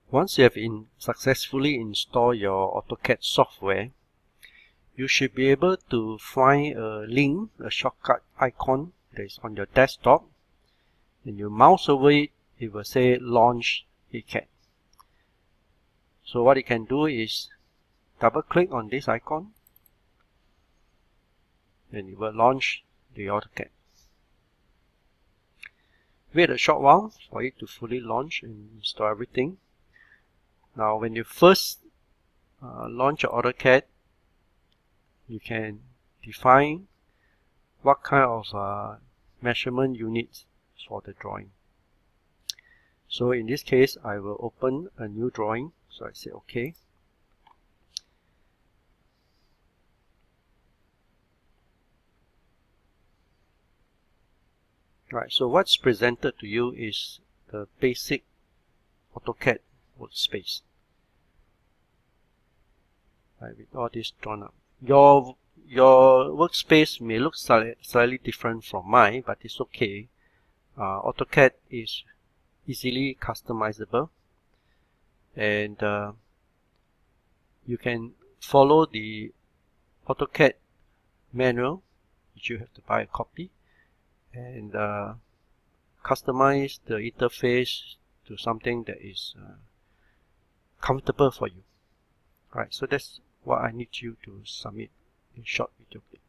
Once you have successfully installed your AutoCAD software, you should be able to find a link, a shortcut icon that is on your desktop. When you mouse over it, it will say Launch AutoCAD. So what you can do is double click on this icon and it will launch the AutoCAD. Wait a short while for it to fully launch and install everything. Now when you first launch your AutoCAD, you can define what kind of measurement units for the drawing. So in this case, I will open a new drawing. So I say OK. Right, so what's presented to you is the basic AutoCAD workspace. Right, with all this drawn up. Your workspace may look slightly different from mine, but it's okay. AutoCAD is easily customizable, and you can follow the AutoCAD manual, which you have to buy a copy, and customize the interface to something that is comfortable for you. Alright, so that's what I need you to submit in short video clip.